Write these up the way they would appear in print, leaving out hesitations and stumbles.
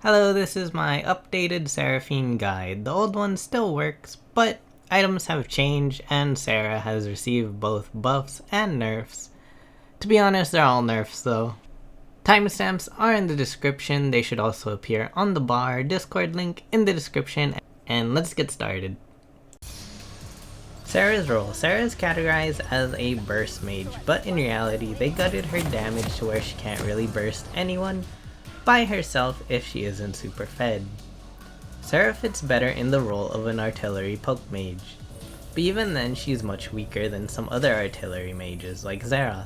Hello, this is my updated Seraphine guide. The old one still works, but items have changed and Sera has received both buffs and nerfs. To be honest, they're all nerfs though. Timestamps are in the description. They should also appear on the bar, Discord link in the description, and let's get started. Sera's role. Sera is categorized as a burst mage, but in reality they gutted her damage to where she can't really burst anyone by herself if she isn't super fed. Sera fits better in the role of an artillery poke mage, but even then she's much weaker than some other artillery mages like Xerath.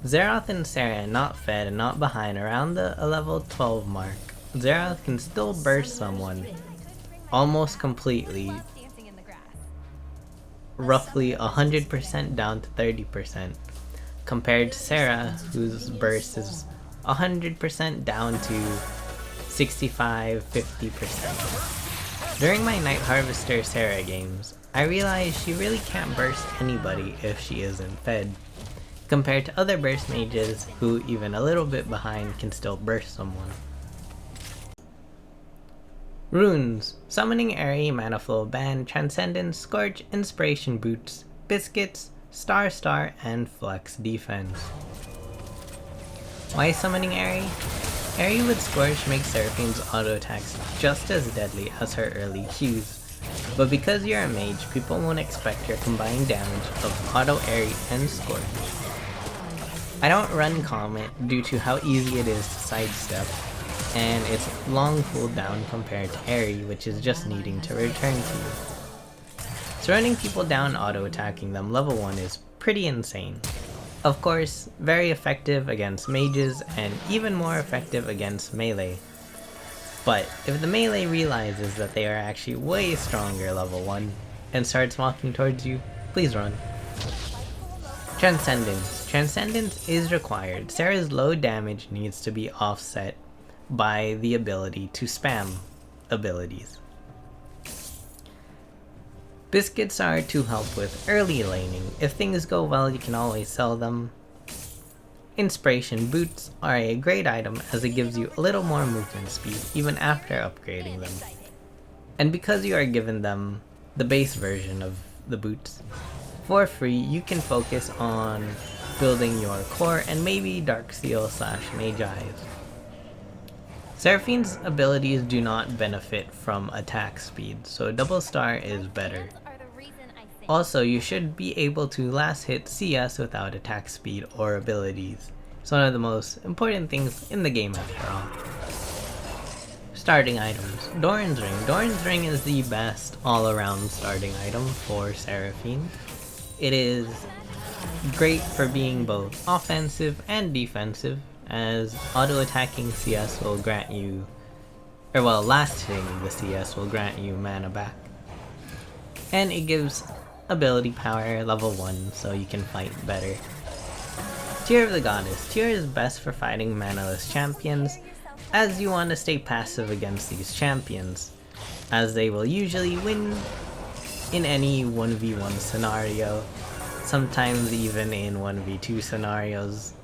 Xerath and Sera not fed and not behind around the level 12 mark. Xerath can still burst someone almost completely, roughly 100% down to 30%, compared to Sera, whose burst is 100% down to 65-50%. During my Night Harvester Sera games, I realized she really can't burst anybody if she isn't fed, compared to other burst mages who, even a little bit behind, can still burst someone. Runes: Summoning Airy, Mana Flow Band, Transcendence, Scorch, Inspiration Boots, Biscuits, Star, and Flex Defense. Why Summoning Airy? Airy with Scorch makes Seraphine's auto attacks just as deadly as her early Qs, but because you're a mage, people won't expect your combined damage of auto Airy and Scorch. I don't run Comet due to how easy it is to sidestep, and its long cooldown compared to Airy, which is just needing to return to you. So running people down auto attacking them level 1 is pretty insane. Of course, very effective against mages and even more effective against melee. But if the melee realizes that they are actually way stronger level 1 and starts walking towards you, please run. Transcendence. Transcendence is required. Sera's low damage needs to be offset by the ability to spam abilities. Biscuits are to help with early laning. If things go well, you can always sell them. Inspiration Boots are a great item as it gives you a little more movement speed even after upgrading them. And because you are given them the base version of the boots for free, you can focus on building your core and maybe Darksteel/Mage Eyes. Seraphine's abilities do not benefit from attack speed, so double star is better. Also, you should be able to last hit CS without attack speed or abilities. It's one of the most important things in the game after all. Starting items. Doran's Ring. Doran's Ring is the best all-around starting item for Seraphine. It is great for being both offensive and defensive, as auto-attacking CS will grant you, last hitting the CS will grant you mana back. And it gives ability power level 1 so you can fight better. Tear of the Goddess. Tear is best for fighting manaless champions, as you want to stay passive against these champions, as they will usually win in any 1v1 scenario, sometimes even in 1v2 scenarios.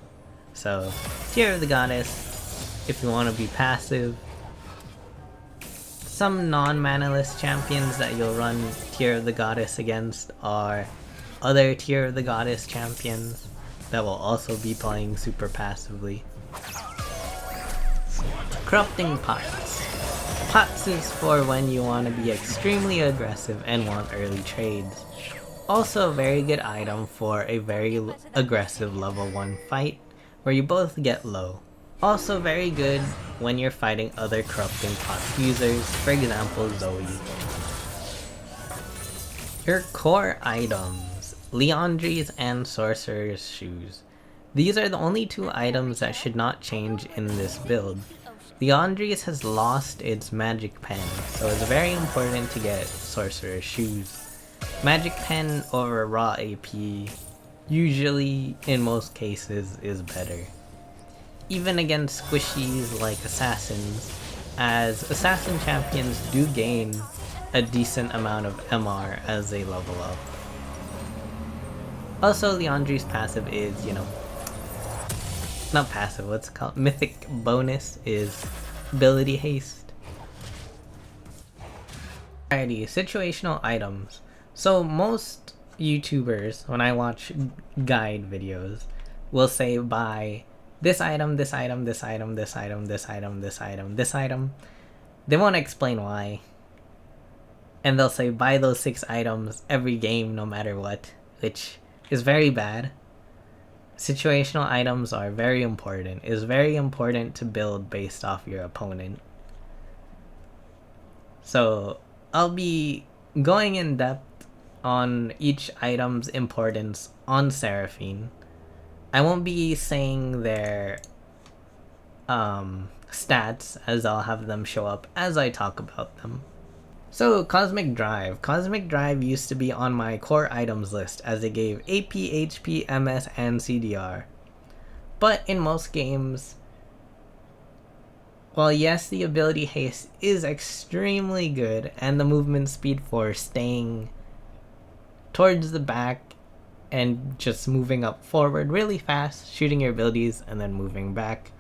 So, Tear of the Goddess, if you want to be passive. Some non-manaless champions that you'll run Tear of the Goddess against are other Tear of the Goddess champions that will also be playing super passively. Corrupting Pots. Pots is for when you want to be extremely aggressive and want early trades. Also a very good item for a very aggressive level 1 fight, where you both get low. Also very good when you're fighting other Corrupting Pots users, for example Zoe. Your core items: Liandry's and Sorcerer's Shoes. These are the only two items that should not change in this build. Liandry's has lost its Magic Pen, so it's very important to get Sorcerer's Shoes. Magic Pen over raw AP usually, in most cases, is better. Even against squishies like assassins, as assassin champions do gain a decent amount of MR as they level up. Also, Liandry's passive is, not passive, what's it called? Mythic bonus is ability haste. Alrighty, situational items. So most YouTubers, when I watch guide videos, will say buy this item, this item, this item, this item, this item, this item, this item. They won't explain why. And they'll say buy those 6 items every game no matter what, which is very bad. Situational items are very important. It's very important to build based off your opponent. So I'll be going in depth on each item's importance on Seraphine. I won't be saying their stats, as I'll have them show up as I talk about them. So Cosmic Drive. Cosmic Drive used to be on my core items list as it gave AP, HP, MS, and CDR. But in most games, while yes, the ability haste is extremely good and the movement speed for staying towards the back and just moving up forward really fast, shooting your abilities and then moving back,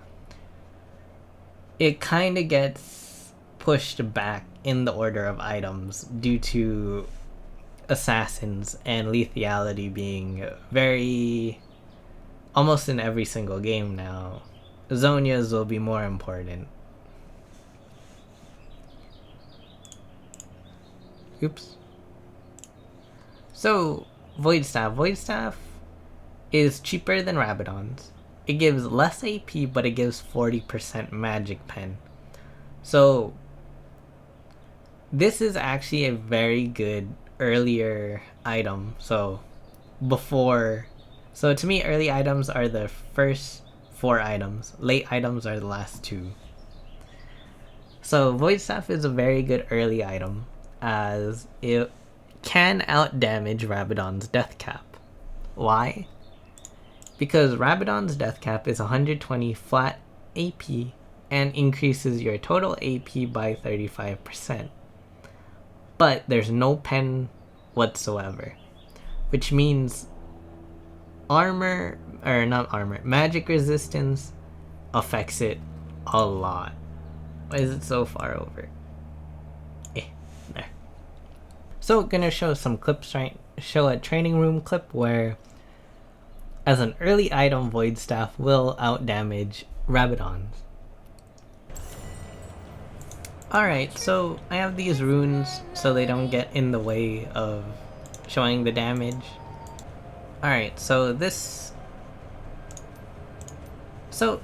it kind of gets pushed back in the order of items due to assassins and lethality being very almost in every single game now. Zonias will be more important. Oops. So Void Staff is cheaper than Rabadon's. It gives less AP, but it gives 40% magic pen. So this is actually a very good earlier item. So to me, early items are the first 4 items. Late items are the last 2. So Void Staff is a very good early item, as it can outdamage Rabadon's Deathcap. Why? Because Rabadon's Deathcap is 120 flat AP and increases your total AP by 35%. But there's no pen whatsoever, which means magic resistance affects it a lot. Why is it so far over? There. So gonna show some clips, right? Show a training room clip where as an early item, Void Staff will outdamage Rabadon's. Alright, so I have these runes so they don't get in the way of showing the damage. Alright, so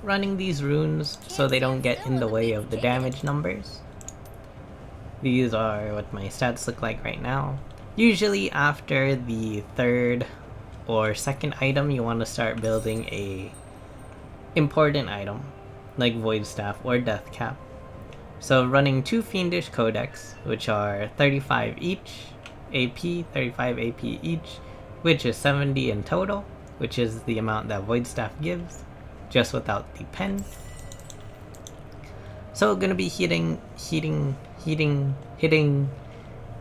running these runes so they don't get in the way of the damage numbers. These are what my stats look like right now. Usually after the 3rd or 2nd item, you want to start building a important item like Void Staff or Deathcap. So running 2 Fiendish Codex, which are 35 each, AP, 35 AP each, which is 70 in total, which is the amount that Void Staff gives, just without the pen. So gonna be hitting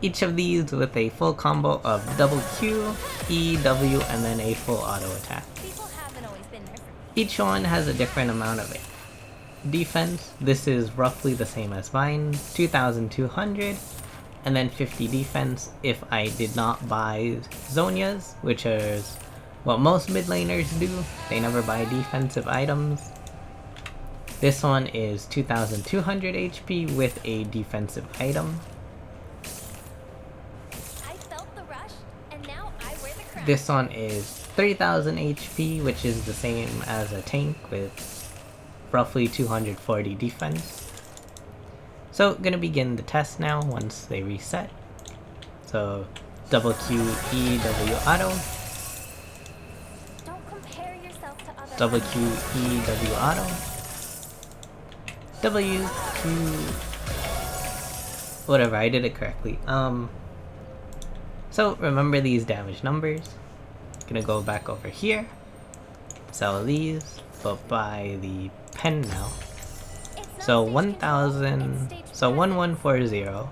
each of these with a full combo of double Q, E, W, and then a full auto attack. Each one has a different amount of defense. This is roughly the same as mine, 2200, and then 50 defense if I did not buy Zonias, which is what most mid laners do. They never buy defensive items. This one is 2200 HP with a defensive item. This one is 3000 HP, which is the same as a tank with roughly 240 defense. So gonna begin the test now once they reset. So double Q, E, W auto. Double Q, E, W auto. W, Q, whatever, I did it correctly. So remember these damage numbers. Gonna go back over here, sell these, but buy the pen now. So 1000, so 1140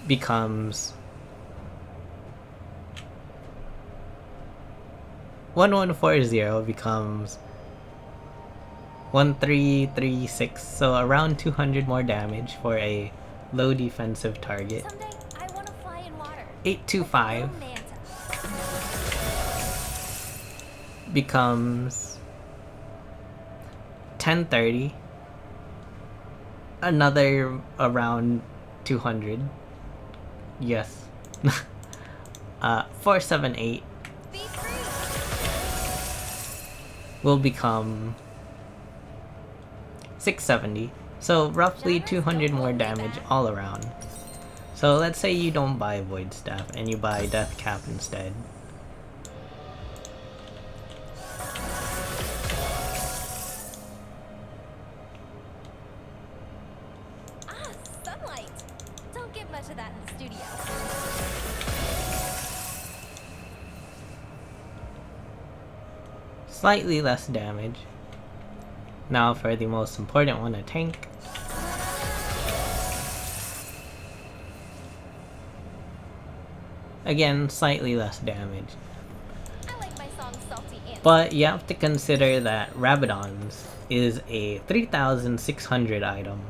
becomes 1140 becomes 1336, so around 200 more damage for a low defensive target. 825 becomes 1030, another around 200. Yes. 478 will become 670, so roughly 200 more damage all around. So let's say you don't buy Void Staff and you buy Deathcap instead. Sunlight! Don't get much of that in the studio. Slightly less damage. Now for the most important one, a tank. Again, slightly less damage. I like my song Salty Ants. But you have to consider that Rabadon's is a 3600 item,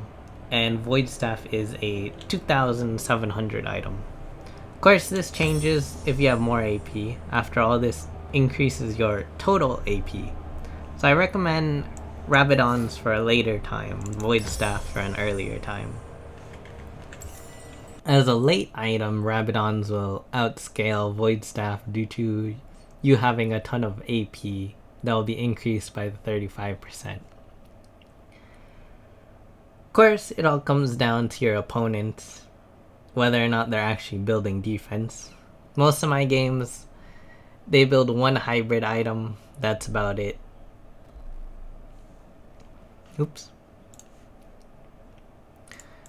and Void Staff is a 2700 item. Of course, this changes if you have more AP. After all, this increases your total AP. So I recommend Rabadon's for a later time, Void Staff for an earlier time. As a late item, Rabadon's will outscale Void Staff due to you having a ton of AP that will be increased by the 35%. Of course, it all comes down to your opponents, whether or not they're actually building defense. Most of my games, they build one hybrid item, that's about it. Oops.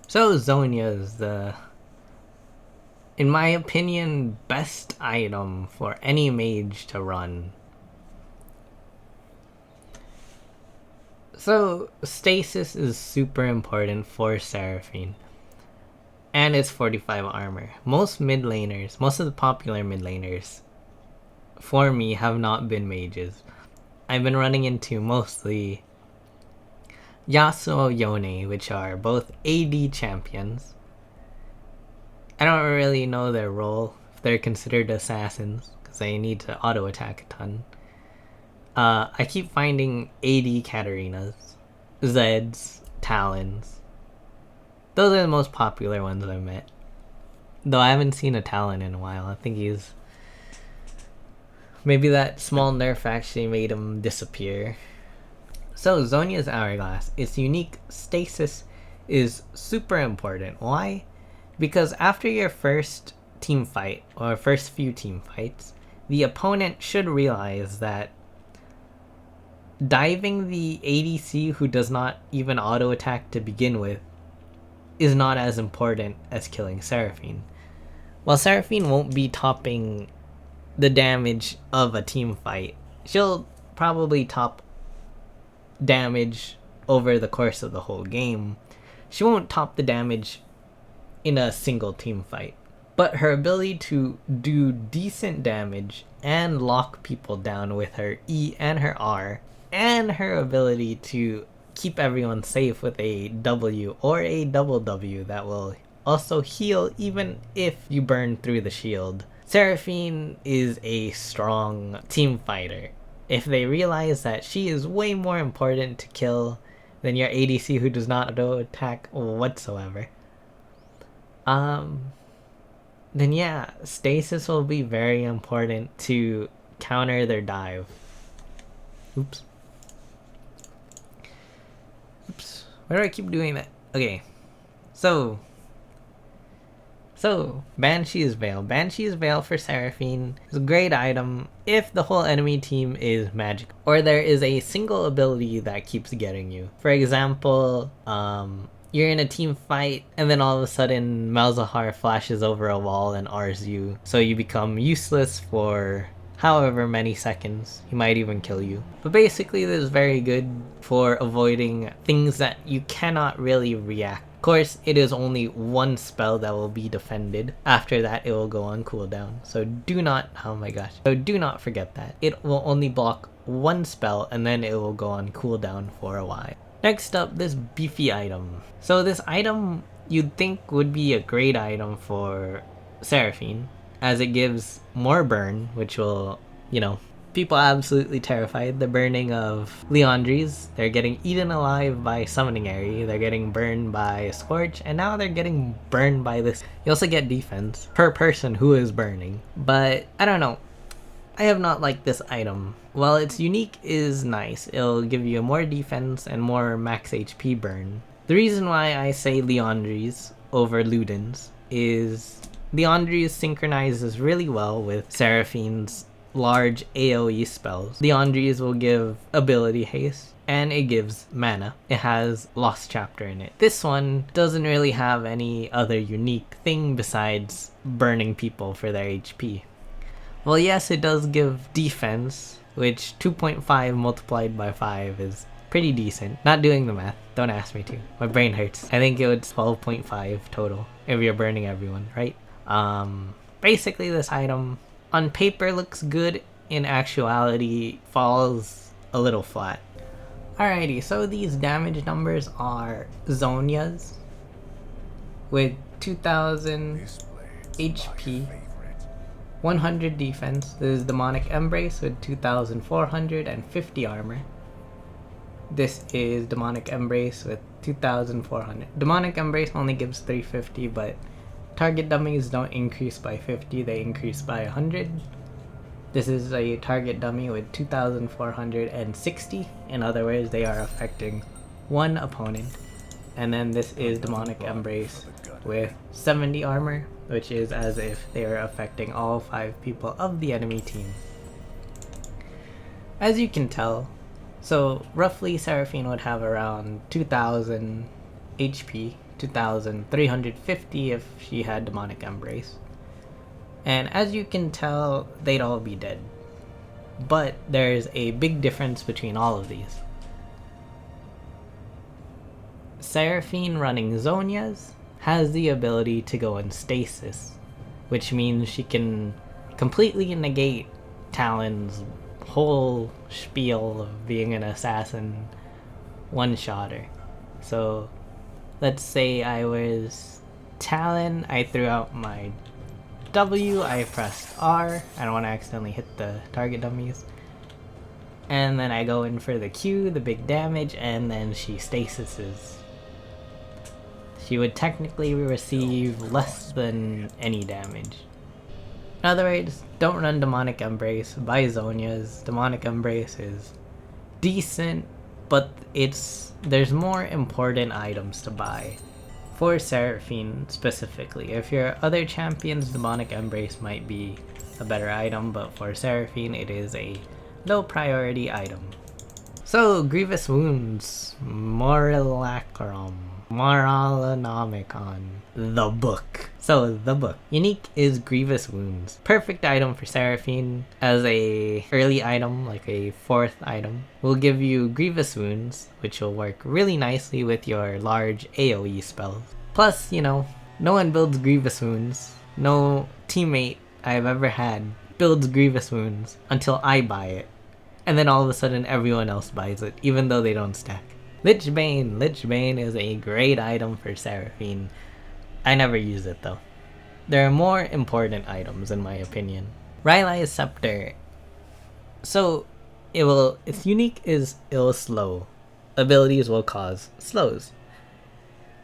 So Zonia is the, in my opinion, best item for any mage to run. So stasis is super important for Seraphine. And it's 45 armor. Most mid laners, most of the popular mid laners, for me, have not been mages. I've been running into mostly Yasuo, Yone, which are both AD champions. I don't really know their role, if they're considered assassins, because they need to auto attack a ton. I keep finding AD Katarinas, Zeds, Talons. Those are the most popular ones I've met. Though I haven't seen a Talon in a while. I think he's... maybe that small nerf actually made him disappear. So Zonia's Hourglass, its unique stasis is super important. Why? Because after your first team fight, or first few team fights, the opponent should realize that diving the ADC who does not even auto attack to begin with is not as important as killing Seraphine. While Seraphine won't be topping the damage of a team fight, she'll probably top damage over the course of the whole game. She won't top the damage in a single team fight. But her ability to do decent damage and lock people down with her E and her R, and her ability to keep everyone safe with a W or a double W that will also heal even if you burn through the shield. Seraphine is a strong team fighter. If they realize that she is way more important to kill than your ADC who does not auto attack whatsoever, then yeah, stasis will be very important to counter their dive. Oops. Why do I keep doing that? Okay. So Banshee's Veil. Banshee's Veil for Seraphine is a great item if the whole enemy team is magic, or there is a single ability that keeps getting you. For example, you're in a team fight and then all of a sudden Malzahar flashes over a wall and R's you, so you become useless for however many seconds. He might even kill you. But basically this is very good for avoiding things that you cannot really react course, it is only one spell that will be defended. After that, it will go on cooldown. So do not, oh my gosh, so do not forget that. It will only block one spell and then it will go on cooldown for a while. Next up, this beefy item. So this item you'd think would be a great item for Seraphine, as it gives more burn, which will, you know, people absolutely terrified. The burning of Leandries, they're getting eaten alive by Summoning Airy, they're getting burned by Scorch, and now they're getting burned by this. You also get defense per person who is burning. But I don't know, I have not liked this item. While its unique is nice, it'll give you more defense and more max HP burn. The reason why I say Leandries over Ludens is Leandries synchronizes really well with Seraphine's large AoE spells. Leandries will give ability haste and it gives mana. It has Lost Chapter in it. This one doesn't really have any other unique thing besides burning people for their HP. Well, yes, it does give defense, which 2.5 multiplied by 5 is pretty decent. Not doing the math, don't ask me to. My brain hurts. I think it was 12.5 total if you're burning everyone, right? Basically this item on paper looks good, in actuality falls a little flat. Alrighty, so these damage numbers are Zonia's with 2000 HP, 100 defense. This is Demonic Embrace with 2450 armor. This is Demonic Embrace with 2400. Demonic Embrace only gives 350, but target dummies don't increase by 50, they increase by 100. This is a target dummy with 2460. In other words, they are affecting one opponent. And then this is Demonic Embrace with 70 armor, which is as if they are affecting all 5 people of the enemy team. As you can tell, so roughly Seraphine would have around 2000 HP, 2350 if she had Demonic Embrace. And as you can tell, they'd all be dead. But there's a big difference between all of these. Seraphine running Zonia's has the ability to go in stasis, which means she can completely negate Talon's whole spiel of being an assassin one-shotter. So let's say I was Talon, I threw out my W, I pressed R, I don't want to accidentally hit the target dummies, and then I go in for the Q, the big damage, and then she stasises. She would technically receive less than any damage. In other words, don't run Demonic Embrace, buy Zonia's. Demonic Embrace is decent, but there's more important items to buy. For Seraphine specifically, if your other champions, Demonic Embrace might be a better item, but for Seraphine it is a low priority item. So, Grievous Wounds, Moralonomicon, the book. So, the book. Unique is Grievous Wounds. Perfect item for Seraphine as a early item, like a 4th item. Will give you Grievous Wounds, which will work really nicely with your large AoE spells. Plus, you know, no one builds Grievous Wounds. No teammate I've ever had builds Grievous Wounds until I buy it. And then all of a sudden everyone else buys it, even though they don't stack. Lichbane. Lichbane is a great item for Seraphine. I never use it though. There are more important items in my opinion. Rylai's Scepter. So, its unique is it'll slow. Abilities will cause slows.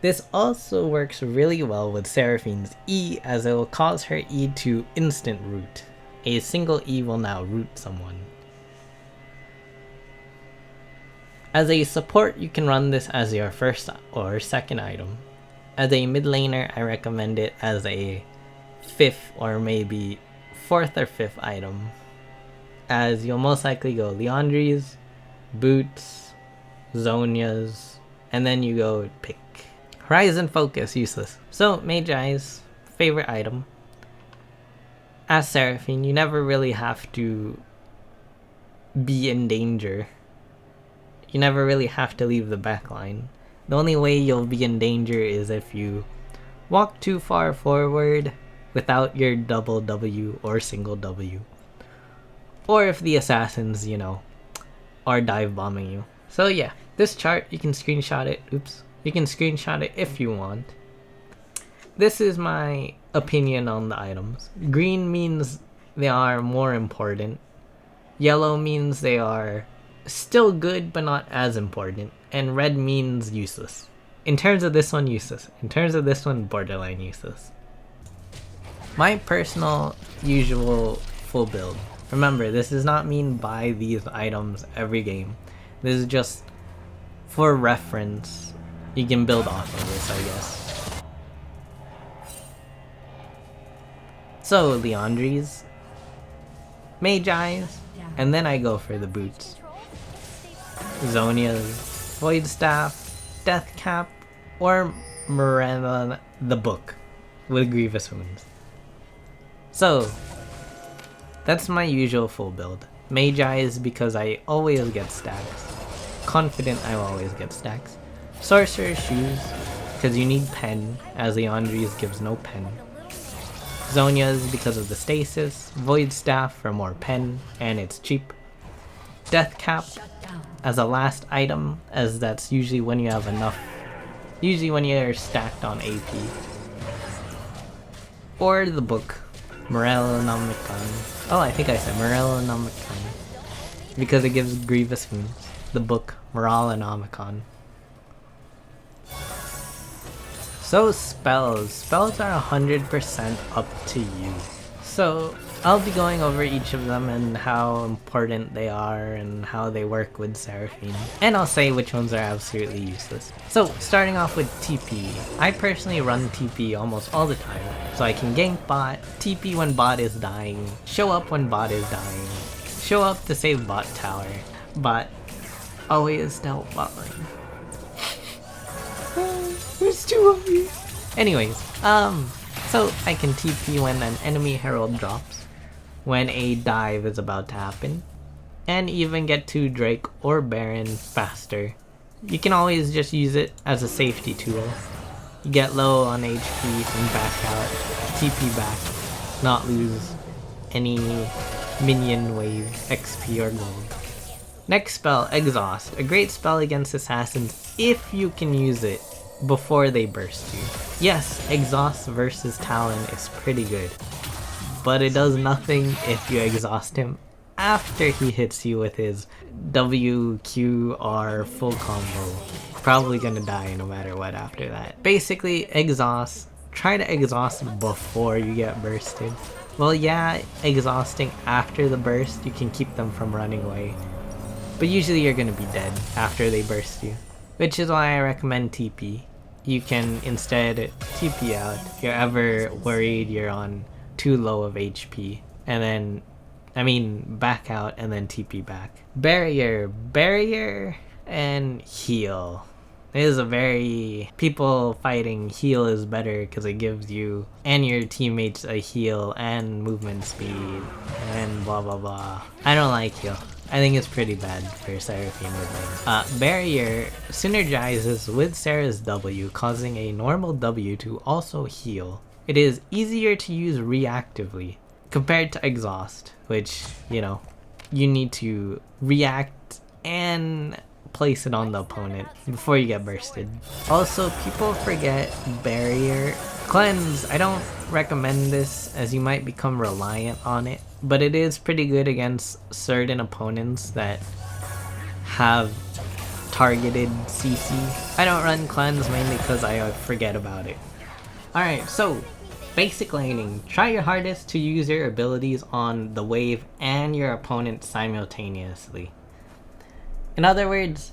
This also works really well with Seraphine's E, as it will cause her E to instant root. A single E will now root someone. As a support, you can run this as your 1st or 2nd item. As a mid laner, I recommend it as a 5th or maybe 4th or 5th item, as you'll most likely go Leandries, Boots, Zonia's, and then you go pick. Horizon Focus, useless. So, Magi's favorite item. As Seraphine, you never really have to be in danger. You never really have to leave the backline. The only way you'll be in danger is if you walk too far forward without your double W or single W. Or if the assassins, you know, are dive bombing you. So yeah, this chart, you can screenshot it. Oops. You can screenshot it if you want. This is my opinion on the items. Green means they are more important. Yellow means they are still good but not as important. And red means useless. In terms of this one, useless. In terms of this one, borderline useless. My personal usual full build. Remember, this does not mean buy these items every game. This is just for reference. You can build off of this, I guess. So, Leandries, Magi's, and then I go for the boots. Zonia's, Void Staff, Deathcap, or Morella the Book with Grievous Wounds. So, that's my usual full build. Magi's because I always get stacks. Confident I will always get stacks. Sorcerer's Shoes, because you need pen, as Leandries gives no pen. Zonia's because of the stasis. Void Staff for more pen, and it's cheap. Deathcap as a last item, as that's usually when you have enough. Usually when you're stacked on AP. Or the book, Morellonomicon. Oh, I think I said Morellonomicon. Because it gives Grievous Wounds. The book, Morellonomicon. So spells. Spells are 100% up to you. So I'll be going over each of them and how important they are and how they work with Seraphine. And I'll say which ones are absolutely useless. So starting off with TP. I personally run TP almost all the time. So I can gank bot, TP when bot is dying, show up when bot is dying, show up to save bot tower, but always stealth bot lane. There's two of you. Anyways, so I can TP when an enemy herald drops, when a dive is about to happen, and even get to Drake or Baron faster. You can always just use it as a safety tool. You get low on HP and back out, TP back, not lose any minion wave, XP or gold. Next spell, Exhaust. A great spell against assassins if you can use it before they burst you. Yes, Exhaust versus Talon is pretty good, but it does nothing if you exhaust him after he hits you with his WQR full combo. Probably gonna die no matter what after that. Basically, exhaust. Try to exhaust before you get bursted. Well, yeah, exhausting after the burst, you can keep them from running away. But usually you're gonna be dead after they burst you. Which is why I recommend TP. You can instead TP out if you're ever worried you're on too low of HP. And then, back out and then TP back. Barrier, and heal. It is a very... People fighting heal is better because it gives you and your teammates a heal and movement speed and blah blah blah. I don't like heal. I think it's pretty bad for Seraphine Mid lane. Barrier synergizes with Sera's W, causing a normal W to also heal. It is easier to use reactively compared to Exhaust, which, you know, you need to react and place it on the opponent before you get bursted. Also, people forget Barrier. Cleanse, I don't recommend this as you might become reliant on it, but it is pretty good against certain opponents that have targeted CC. I don't run Cleanse mainly because I forget about it. Alright, so basic laning. Try your hardest to use your abilities on the wave and your opponent simultaneously. In other words,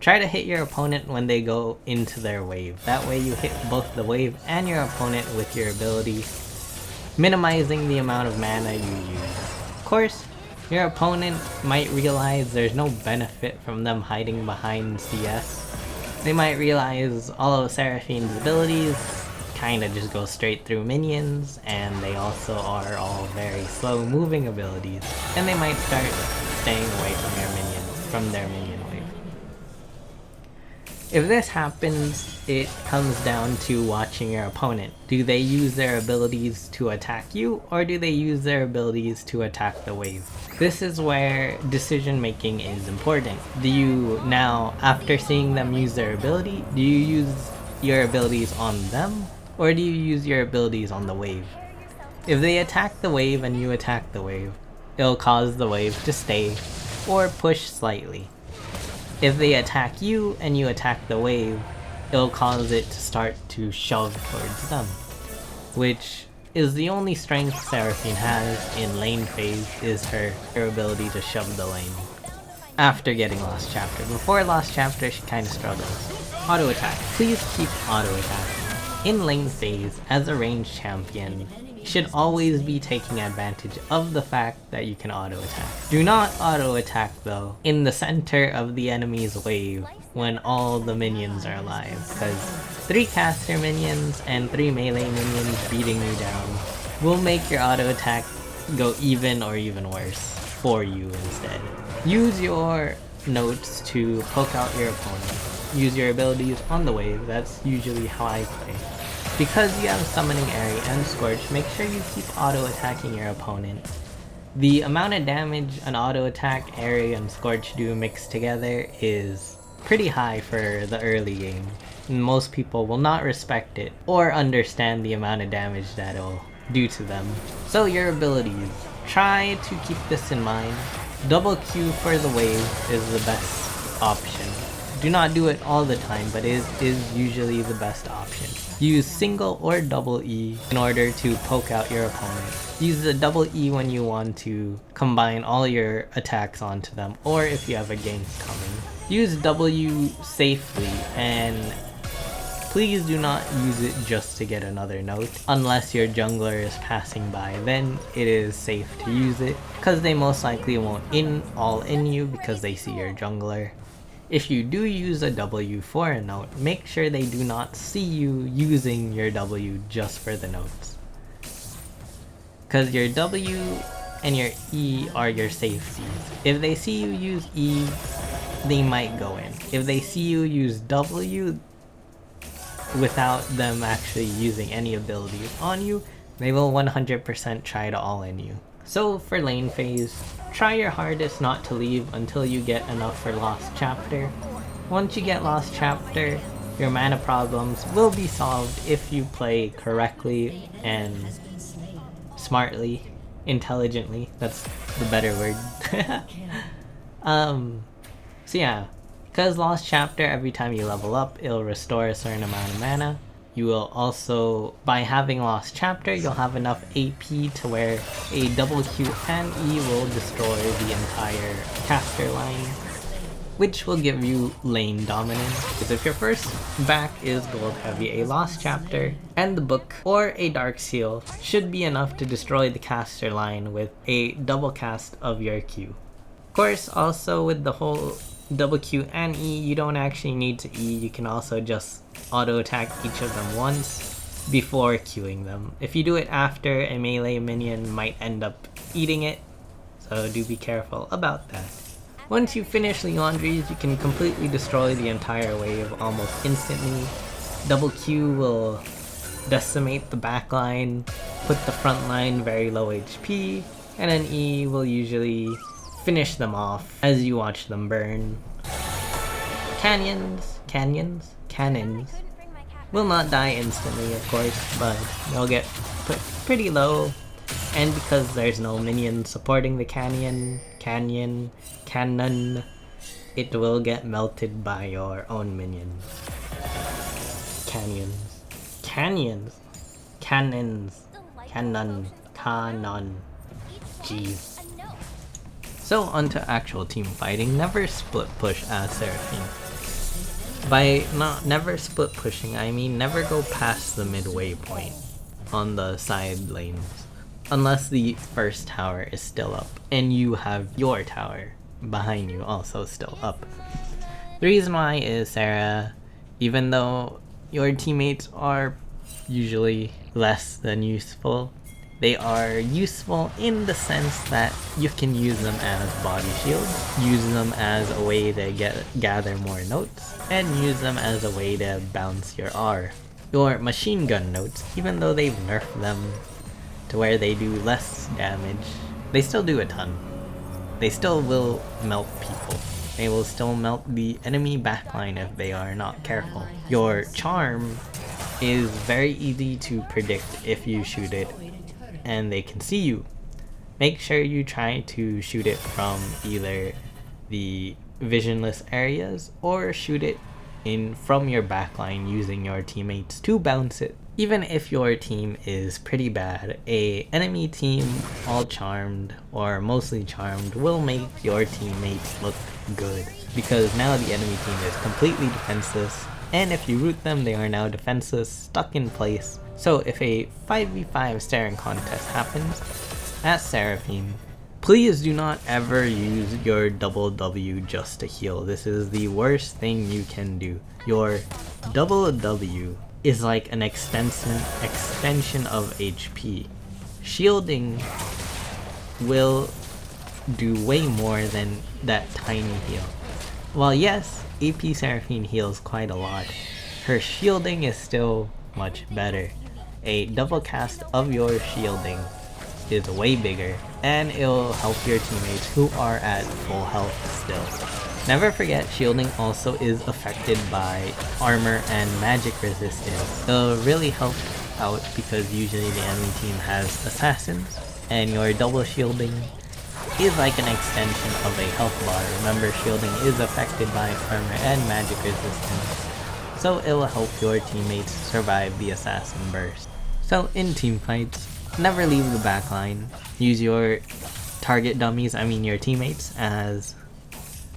try to hit your opponent when they go into their wave. That way you hit both the wave and your opponent with your ability, minimizing the amount of mana you use. Of course, your opponent might realize there's no benefit from them hiding behind CS. They might realize all of Seraphine's abilities kinda just go straight through minions, and they also are all very slow moving abilities, and they might start staying away from their minion wave. If this happens, it comes down to watching your opponent. Do they use their abilities to attack you, or do they use their abilities to attack the wave? This is where decision making is important. Do you now, after seeing them use their ability, do you use your abilities on them, or do you use your abilities on the wave? If they attack the wave and you attack the wave, it'll cause the wave to stay or push slightly. If they attack you and you attack the wave, it'll cause it to start to shove towards them. Which is the only strength Seraphine has in lane phase, is her ability to shove the lane. After getting Lost Chapter. Before Lost Chapter, she kinda struggles. Auto attack. Please keep auto attacking. In lane phase, as a ranged champion, you should always be taking advantage of the fact that you can auto attack. Do not auto attack though in the center of the enemy's wave when all the minions are alive, because 3 caster minions and 3 melee minions beating you down will make your auto attack go even or even worse for you instead. Use your notes to poke out your opponent. Use your abilities on the wave, that's usually how I play. Because you have Summoning Airy and Scorch, make sure you keep auto-attacking your opponent. The amount of damage an auto-attack, Airy, and Scorch do mixed together is pretty high for the early game. Most people will not respect it or understand the amount of damage that it'll do to them. So your abilities, try to keep this in mind. Double Q for the wave is the best option. Do not do it all the time, but it is usually the best option. Use single or double E in order to poke out your opponent. Use the double E when you want to combine all your attacks onto them, or if you have a gank coming. Use W safely, and please do not use it just to get another note. Unless your jungler is passing by, then it is safe to use it, because they most likely won't all in you because they see your jungler. If you do use a W for a note, make sure they do not see you using your W just for the notes. Because your W and your E are your safeties. If they see you use E, they might go in. If they see you use W without them actually using any abilities on you, they will 100% try to all in you. So for lane phase, try your hardest not to leave until you get enough for Lost Chapter. Once you get Lost Chapter, your mana problems will be solved if you play correctly and smartly, intelligently. That's the better word. So yeah, because Lost Chapter, every time you level up, it'll restore a certain amount of mana. You will also, by having Lost Chapter, you'll have enough AP to where a double Q and E will destroy the entire caster line, which will give you lane dominance. Because if your first back is gold heavy, a Lost Chapter and the book or a Dark Seal should be enough to destroy the caster line with a double cast of your Q. Of course, also with the whole double Q and E, you don't actually need to E, you can also just auto attack each of them once before queuing them. If you do it after, a melee minion might end up eating it, so do be careful about that. Once you finish Liandry's, you can completely destroy the entire wave almost instantly. Double Q will decimate the back line, put the front line very low HP, and then E will usually finish them off as you watch them burn. Cannons will not die instantly, of course, but they'll get put pretty low, and because there's no minion supporting the cannon, it will get melted by your own minions. Cannons. Jeez. So onto actual team fighting. Never split push as Seraphine. By never split pushing, I mean never go past the midway point on the side lanes, unless the first tower is still up and you have your tower behind you also still up. The reason why is Seras, even though your teammates are usually less than useful, They are useful in the sense that you can use them as body shields, use them as a way to gather more notes, and use them as a way to bounce your R. Your machine gun notes, even though they've nerfed them to where they do less damage, they still do a ton. They still will melt people. They will still melt the enemy backline if they are not careful. Your charm is very easy to predict if you shoot it and they can see you. Make sure you try to shoot it from either the visionless areas or shoot it from your backline using your teammates to bounce it. Even if your team is pretty bad, a enemy team all charmed or mostly charmed will make your teammates look good, because now the enemy team is completely defenseless, and if you root them they are now defenseless, stuck in place. So if a 5v5 staring contest happens at Seraphine, please do not ever use your double W just to heal. This is the worst thing you can do. Your double W is like an extension of HP. Shielding will do way more than that tiny heal. While yes, AP Seraphine heals quite a lot, her shielding is still much better. A double cast of your shielding is way bigger, and it'll help your teammates who are at full health still. Never forget, shielding also is affected by armor and magic resistance. It'll really help out because usually the enemy team has assassins, and your double shielding is like an extension of a health bar. Remember, shielding is affected by armor and magic resistance, so it will help your teammates survive the assassin burst. So in teamfights, never leave the backline. Use your target dummies, your teammates, as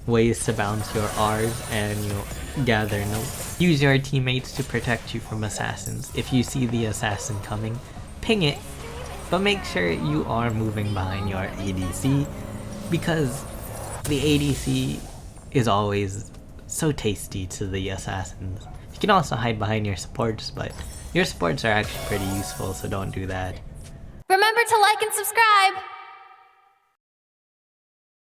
ways to bounce your R's and you'll gather notes. Use your teammates to protect you from assassins. If you see the assassin coming, ping it, but make sure you are moving behind your ADC, because the ADC is always so tasty to the assassins. You can also hide behind your supports, but your supports are actually pretty useful, so don't do that. Remember to like and subscribe!